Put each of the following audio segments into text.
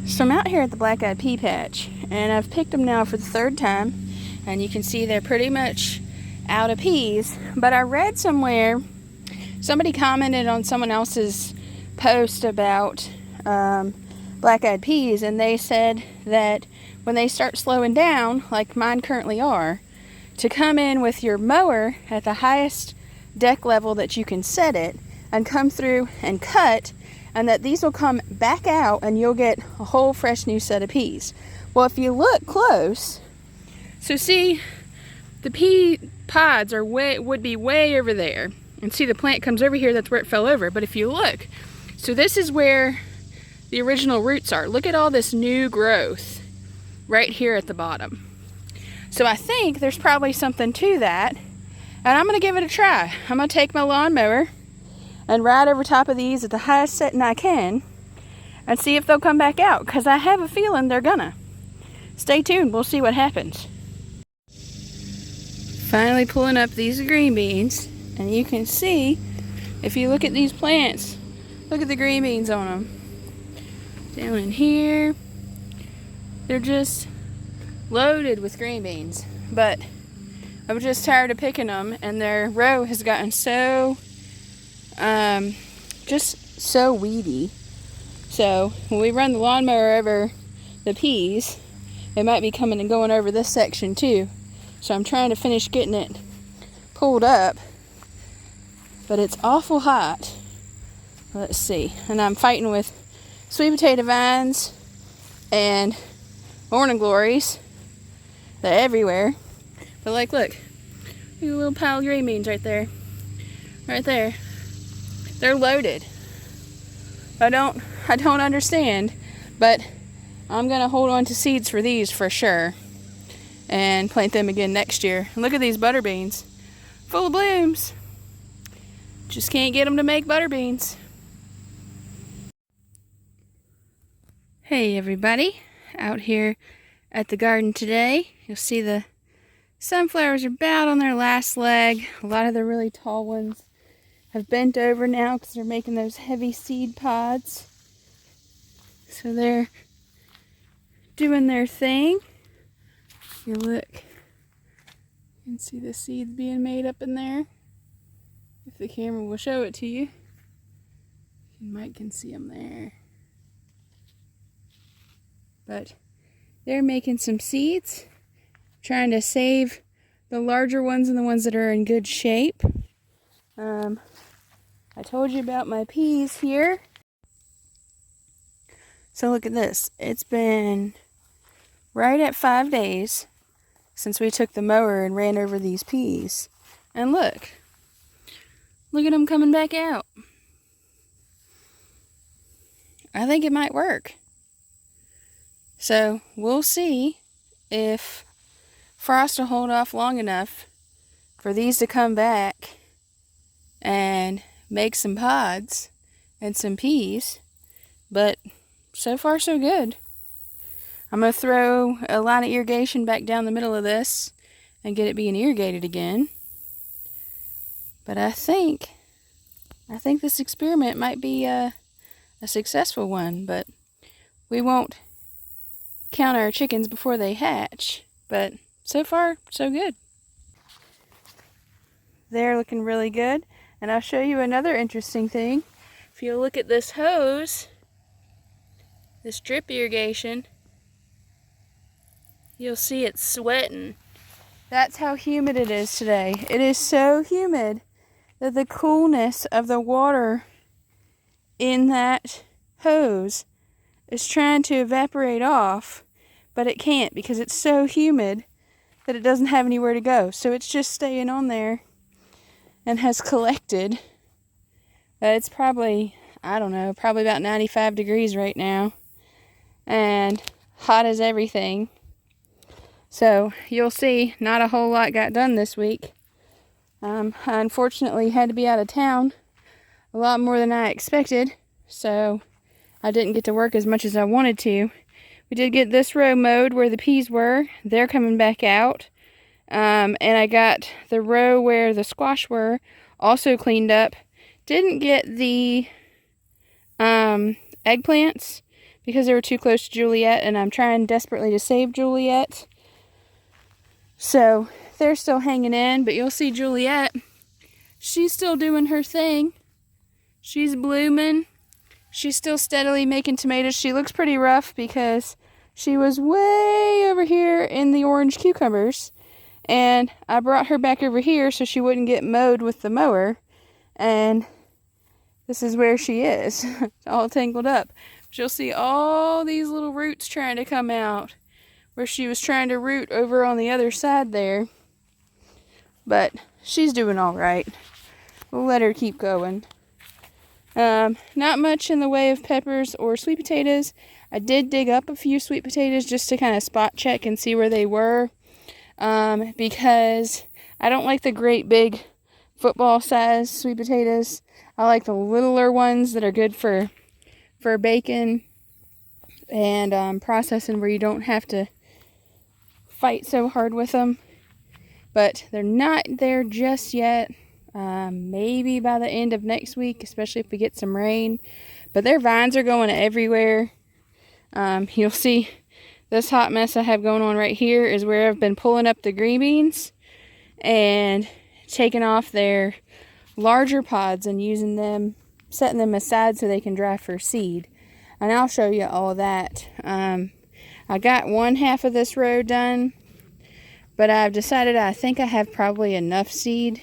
So I'm out here at the black-eyed pea patch, and I've picked them now for the third time, and you can see they're pretty much out of peas. But I read somewhere, somebody commented on someone else's post about black-eyed peas, and they said that when they start slowing down, like mine currently are, to come in with your mower at the highest deck level that you can set it and come through and cut, and that these will come back out and you'll get a whole fresh new set of peas. Well, if you look close, so see the pea pods are would be way over there, and see the plant comes over here, that's where it fell over. But if you look, so this is where the original roots are. Look at all this new growth right here at the bottom. So I think there's probably something to that, and I'm gonna give it a try. I'm gonna take my lawnmower and ride over top of these at the highest setting I can and see if they'll come back out, because I have a feeling they're gonna. Stay tuned, we'll see what happens. Finally pulling up these green beans, and you can see, if you look at these plants, look at the green beans on them. Down in here, they're just loaded with green beans. But I'm just tired of picking them, and their row has gotten so just so weedy. So when we run the lawnmower over the peas, it might be coming and going over this section too. So I'm trying to finish getting it pulled up, but it's awful hot. Let's see. And I'm fighting with sweet potato vines and morning glories. They're everywhere. But like, look a little pile of green beans right there. Right there. They're loaded. I don't understand, but I'm gonna hold on to seeds for these for sure and plant them again next year. And look at these butter beans, full of blooms. Just can't get them to make butter beans. Hey everybody, out here at the garden today. You'll see the sunflowers are about on their last leg. A lot of the really tall ones have bent over now because they're making those heavy seed pods. So they're doing their thing. You look, you can see the seeds being made up in there. If the camera will show it to you, you might can see them there. But they're making some seeds, trying to save the larger ones and the ones that are in good shape. I told you about my peas here. So look at this. It's been right at 5 days since we took the mower and ran over these peas. And look at them coming back out. I think it might work. So we'll see if frost will hold off long enough for these to come back and make some pods and some peas. But so far so good. I'm going to throw a line of irrigation back down the middle of this and get it being irrigated again. But I think this experiment might be a successful one, but we won't count our chickens before they hatch. But so far so good. They're looking really good. And I'll show you another interesting thing. If you look at this hose, this drip irrigation, you'll see it's sweating. That's how humid it is today. It is so humid that the coolness of the water in that hose is trying to evaporate off, but it can't because it's so humid that it doesn't have anywhere to go. So it's just staying on there and has collected. It's probably, I don't know, probably about 95 degrees right now. And hot as everything. So you'll see not a whole lot got done this week. I unfortunately had to be out of town a lot more than I expected. So I didn't get to work as much as I wanted to. We did get this row mowed where the peas were. They're coming back out. And I got the row where the squash were also cleaned up. Didn't get the eggplants because they were too close to Juliet, and I'm trying desperately to save Juliet. So they're still hanging in, but you'll see Juliet. She's still doing her thing. She's blooming. She's still steadily making tomatoes. She looks pretty rough because she was way over here in the orange cucumbers. And I brought her back over here so she wouldn't get mowed with the mower. And this is where she is, all tangled up. But you'll see all these little roots trying to come out where she was trying to root over on the other side there. But she's doing all right. We'll let her keep going. Not much in the way of peppers or sweet potatoes. I did dig up a few sweet potatoes just to kind of spot check and see where they were. Because I don't like the great big football size sweet potatoes. I like the littler ones that are good for bacon and processing, where you don't have to fight so hard with them. But they're not there just yet. Maybe by the end of next week, especially if we get some rain. But their vines are going everywhere. You'll see this hot mess I have going on right here is where I've been pulling up the green beans and taking off their larger pods and using them, setting them aside so they can dry for seed. And I'll show you all of that. I got one half of this row done, but I've decided I think I have probably enough seed.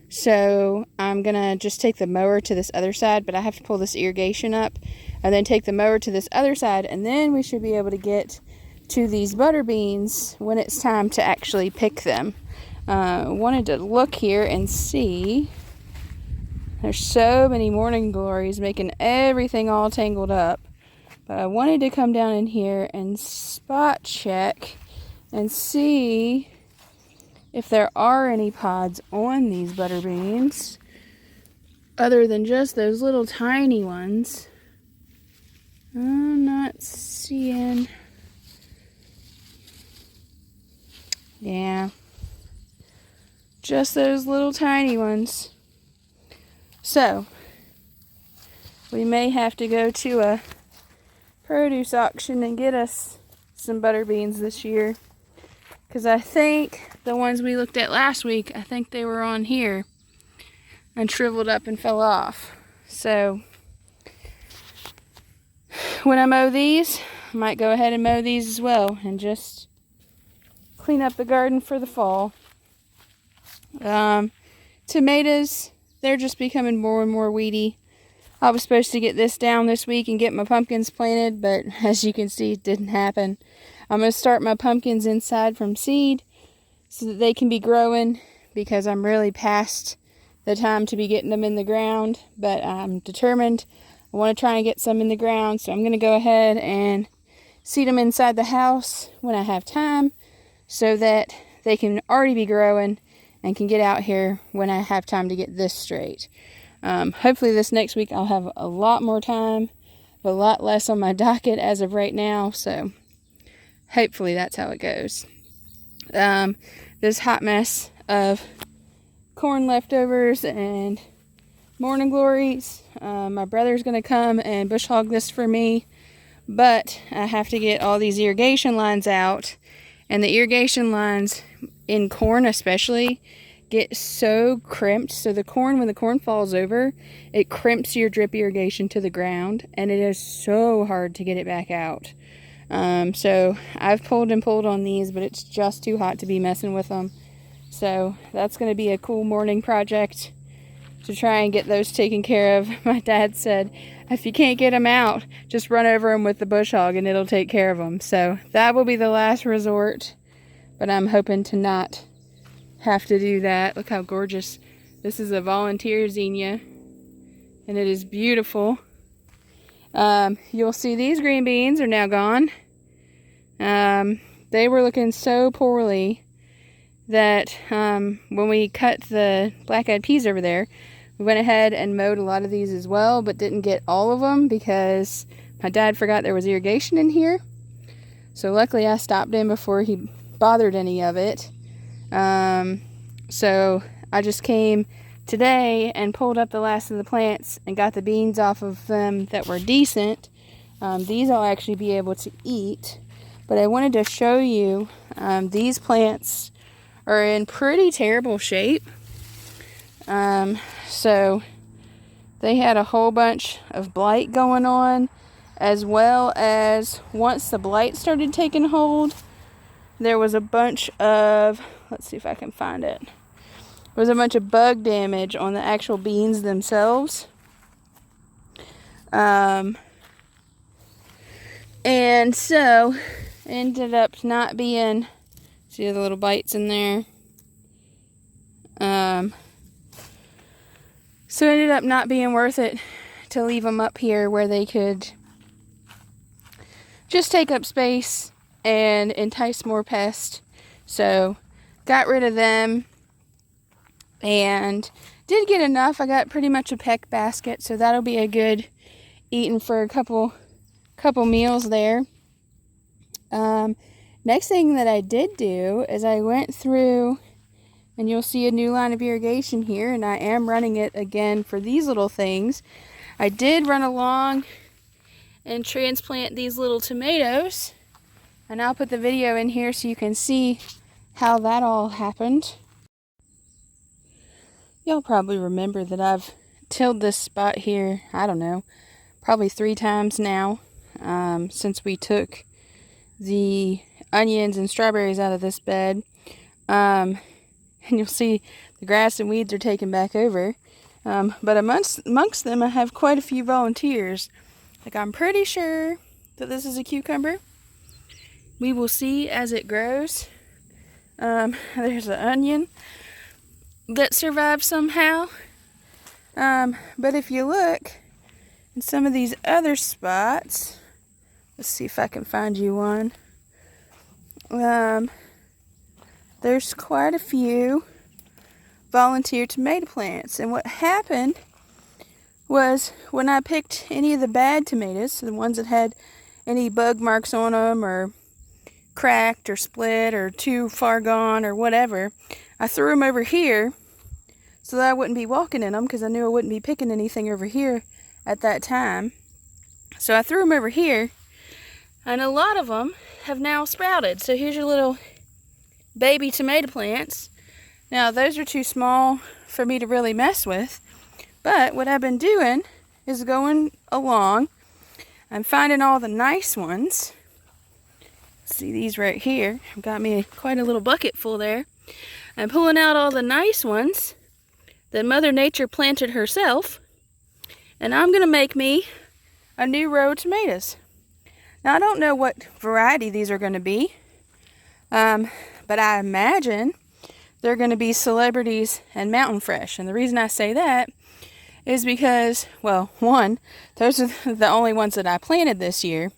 So I'm going to just take the mower to this other side, but I have to pull this irrigation up and then take the mower to this other side, and then we should be able to get to these butter beans when it's time to actually pick them. Wanted to look here and see. There's so many morning glories making everything all tangled up. But I wanted to come down in here and spot check and see if there are any pods on these butter beans other than just those little tiny ones. I'm not seeing. Yeah, just those little tiny ones. So we may have to go to a produce auction and get us some butter beans this year, because I think the ones we looked at last week, I think they were on here and shriveled up and fell off. So when I mow these, I might go ahead and mow these as well and just clean up the garden for the fall. Tomatoes, they're just becoming more and more weedy. I was supposed to get this down this week and get my pumpkins planted, but as you can see, it didn't happen. I'm going to start my pumpkins inside from seed so that they can be growing, because I'm really past the time to be getting them in the ground, but I'm determined. I want to try and get some in the ground, so I'm going to go ahead and seed them inside the house when I have time so that they can already be growing and can get out here when I have time to get this straight. Hopefully this next week I'll have a lot more time, but a lot less on my docket as of right now, so hopefully that's how it goes. This hot mess of corn leftovers and morning glories. My brother's going to come and bush hog this for me, but I have to get all these irrigation lines out, and the irrigation lines in corn especially get so crimped. So the corn, when the corn falls over, it crimps your drip irrigation to the ground, and it is so hard to get it back out. So I've pulled and pulled on these, but it's just too hot to be messing with them. So that's going to be a cool morning project to try and get those taken care of. My dad said, if you can't get them out, just run over them with the bush hog and it'll take care of them. So that will be the last resort, but I'm hoping to not have to do that. Look how gorgeous. This is a volunteer zinnia, and it is beautiful. You'll see these green beans are now gone. They were looking so poorly that when we cut the black-eyed peas over there, we went ahead and mowed a lot of these as well, but didn't get all of them because my dad forgot there was irrigation in here. So luckily I stopped in before he bothered any of it. So I just came today and pulled up the last of the plants and got the beans off of them that were decent. These I'll actually be able to eat. But I wanted to show you these plants are in pretty terrible shape. So they had a whole bunch of blight going on, as well as once the blight started taking hold, there was a bunch of, let's see if I can find it. There was a bunch of bug damage on the actual beans themselves. And so ended up not being, see the little bites in there. So it ended up not being worth it to leave them up here where they could just take up space and entice more pests. So got rid of them and did get enough. I got pretty much a peck basket, so that'll be a good eating for a couple meals there. Next thing that I did do is I went through, and you'll see a new line of irrigation here, and I am running it again for these little things. I did run along and transplant these little tomatoes, and I'll put the video in here so you can see how that all happened. Y'all probably remember that I've tilled this spot here, I don't know, probably 3 times now, since we took the onions and strawberries out of this bed. And you'll see the grass and weeds are taken back over. But amongst them, I have quite a few volunteers. Like, I'm pretty sure that this is a cucumber. We will see as it grows. There's an onion that survived somehow. But if you look in some of these other spots, let's see if I can find you one. There's quite a few volunteer tomato plants. And what happened was when I picked any of the bad tomatoes, the ones that had any bug marks on them or cracked or split or too far gone or whatever, I threw them over here so that I wouldn't be walking in them, because I knew I wouldn't be picking anything over here at that time. So I threw them over here, and a lot of them have now sprouted. So here's your little baby tomato plants. Now those are too small for me to really mess with, but what I've been doing is going along and finding all the nice ones. See these right here? I've got me quite a little bucket full there. I'm pulling out all the nice ones that Mother Nature planted herself, and I'm gonna make me a new row of tomatoes. Now I don't know what variety these are gonna be, but I imagine they're going to be Celebrities and Mountain Fresh. And the reason I say that is because, well, one, those are the only ones that I planted this year.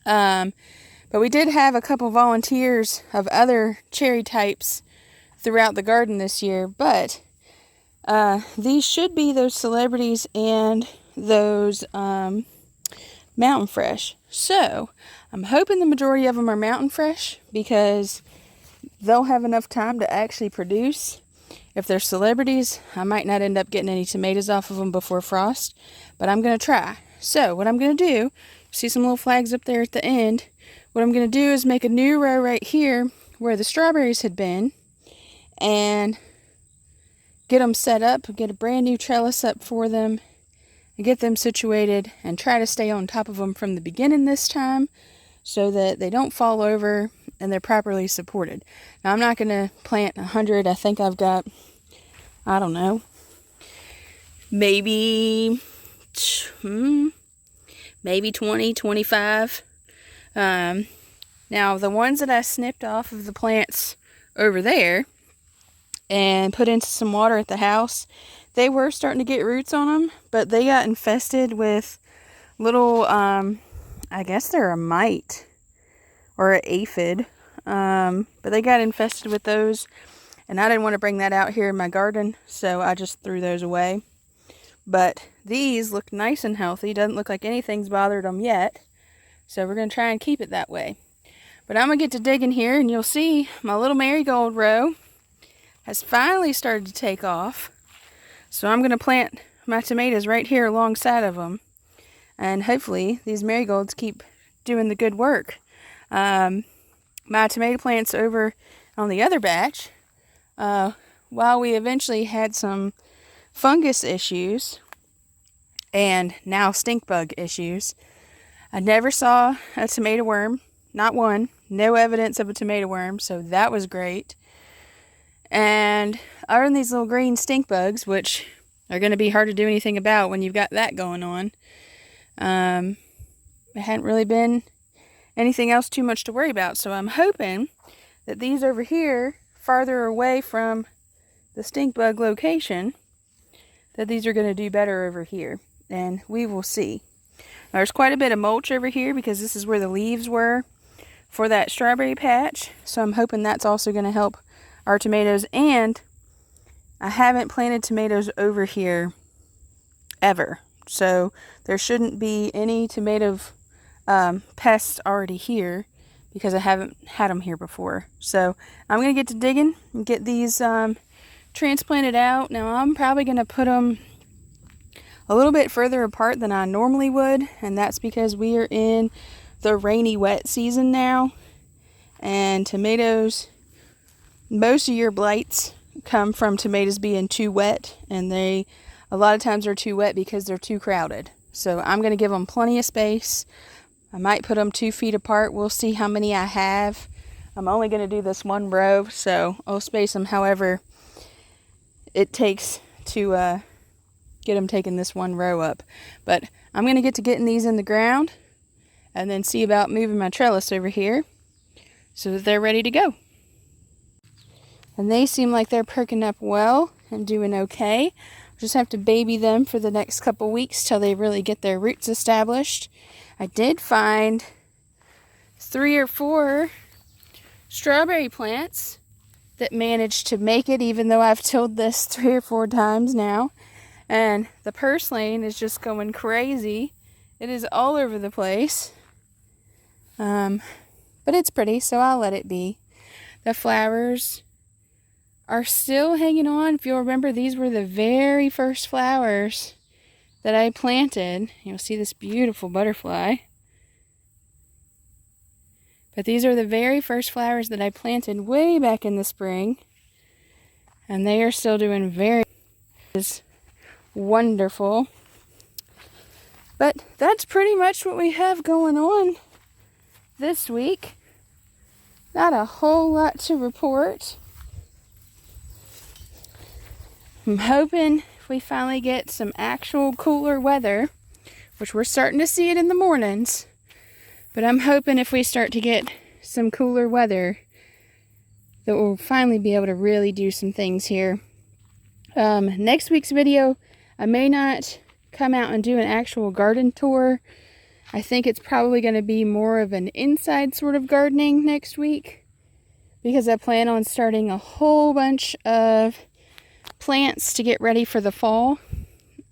But we did have a couple volunteers of other cherry types throughout the garden this year. But these should be those Celebrities and those Mountain Fresh. So I'm hoping the majority of them are Mountain Fresh, because they'll have enough time to actually produce. If they're Celebrities, I might not end up getting any tomatoes off of them before frost, but I'm going to try. So what I'm going to do, see some little flags up there at the end, what I'm going to do is make a new row right here where the strawberries had been, and get them set up, get a brand new trellis up for them, and get them situated, and try to stay on top of them from the beginning this time so that they don't fall over and they're properly supported. Now I'm not going to plant 100. I think I've got, I don't know, maybe 20, 25. Now the ones that I snipped off of the plants over there and put into some water at the house, they were starting to get roots on them, but they got infested with little, I guess they're a mite or an aphid, but they got infested with those, and I didn't want to bring that out here in my garden, so I just threw those away. But these look nice and healthy. Doesn't look like anything's bothered them yet, so we're going to try and keep it that way. But I'm going to get to digging here, and you'll see my little marigold row has finally started to take off. So I'm going to plant my tomatoes right here alongside of them. And hopefully these marigolds keep doing the good work. My tomato plants over on the other batch, while we eventually had some fungus issues and now stink bug issues, I never saw a tomato worm, not one, no evidence of a tomato worm, so that was great. And other than these little green stink bugs, which are going to be hard to do anything about when you've got that going on, it hadn't really been anything else too much to worry about. So I'm hoping that these over here, farther away from the stink bug location, that these are going to do better over here. And we will see. There's quite a bit of mulch over here because this is where the leaves were for that strawberry patch. So I'm hoping that's also going to help our tomatoes. And I haven't planted tomatoes over here ever. So there shouldn't be any tomato pests already here because I haven't had them here before. So I'm going to get to digging and get these transplanted out. Now I'm probably going to put them a little bit further apart than I normally would, and that's because we are in the rainy wet season now, and tomatoes, most of your blights come from tomatoes being too wet, and they a lot of times are too wet because they're too crowded. So I'm going to give them plenty of space. I might put them 2 feet apart. We'll see how many I have. I'm only going to do this one row, so I'll space them however it takes to get them taking this one row up. But I'm going to get to getting these in the ground and then see about moving my trellis over here so that they're ready to go. And they seem like they're perking up well and doing okay. Just have to baby them for the next couple weeks till they really get their roots established. I did find 3 or 4 strawberry plants that managed to make it, even though I've tilled this 3 or 4 times now. And the purslane is just going crazy. It is all over the place. But it's pretty, so I'll let it be. The flowers are still hanging on. If you'll remember, these were the very first flowers that I planted. You'll see this beautiful butterfly. But these are the very first flowers that I planted way back in the spring. And they are still doing very wonderful. But that's pretty much what we have going on this week. Not a whole lot to report. I'm hoping we finally get some actual cooler weather, which we're starting to see it in the mornings. But I'm hoping if we start to get some cooler weather that we'll finally be able to really do some things here. Next week's video, I may not come out and do an actual garden tour. I think it's probably going to be more of an inside sort of gardening next week, because I plan on starting a whole bunch of plants to get ready for the fall.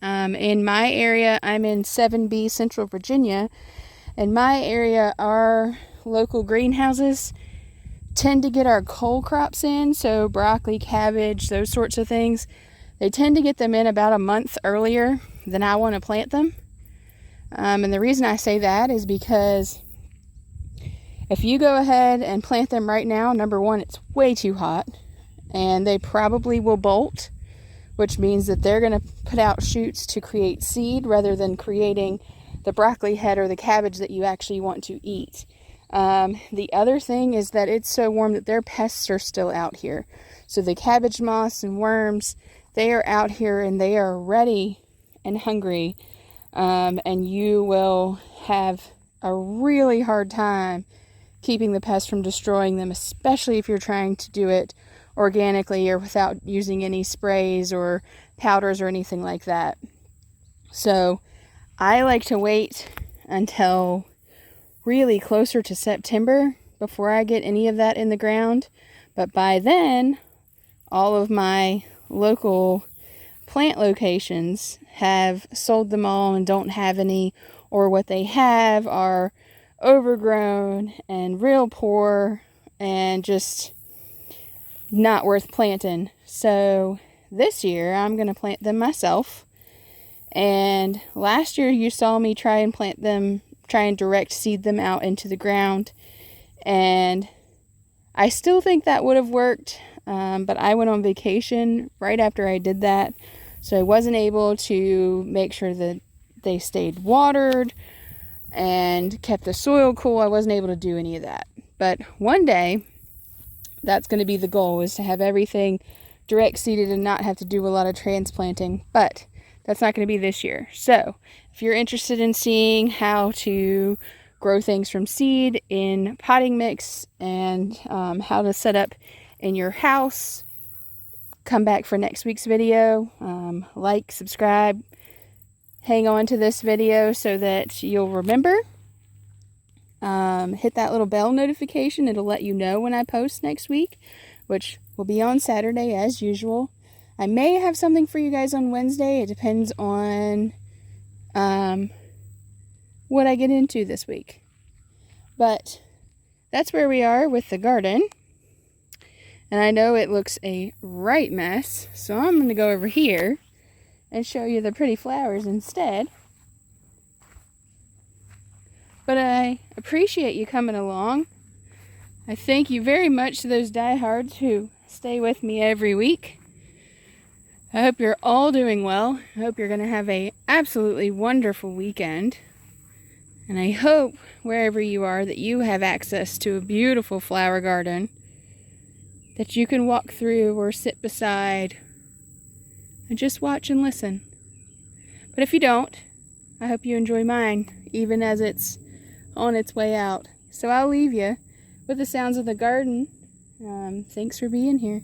In my area, I'm in 7B, Central Virginia. In my area, our local greenhouses tend to get our cole crops in, so broccoli, cabbage, those sorts of things. They tend to get them in about a month earlier than I want to plant them. And the reason I say that is because if you go ahead and plant them right now, number one, it's way too hot, and they probably will bolt, which means that they're going to put out shoots to create seed rather than creating the broccoli head or the cabbage that you actually want to eat. The other thing is that it's so warm that their pests are still out here. So the cabbage moths and worms, they are out here and they are ready and hungry. And you will have a really hard time keeping the pests from destroying them, especially if you're trying to do it organically or without using any sprays or powders or anything like that. So I like to wait until really closer to September before I get any of that in the ground. But by then, all of my local plant locations have sold them all and don't have any, or what they have are overgrown and real poor and just not worth planting. So this year I'm going to plant them myself, And last year you saw me try and direct seed them out into the ground. And I still think that would have worked, but I went on vacation right after I did that. So I wasn't able to make sure that they stayed watered and kept the soil cool. I wasn't able to do any of that. But one day, that's going to be the goal, is to have everything direct seeded and not have to do a lot of transplanting. But that's not going to be this year. So if you're interested in seeing how to grow things from seed in potting mix and how to set up in your house, come back for next week's video. Like, subscribe, hang on to this video so that you'll remember. Hit that little bell notification. It'll let you know when I post next week, which will be on Saturday as usual. I may have something for you guys on Wednesday. It depends on what I get into this week. But that's where we are with the garden. And I know it looks a right mess, so I'm going to go over here and show you the pretty flowers instead. But I appreciate you coming along. I thank you very much to those diehards who stay with me every week. I hope you're all doing well. I hope you're going to have an absolutely wonderful weekend. And I hope wherever you are that you have access to a beautiful flower garden that you can walk through or sit beside and just watch and listen. But if you don't, I hope you enjoy mine, even as it's on its way out. So I'll leave you with the sounds of the garden. Thanks for being here.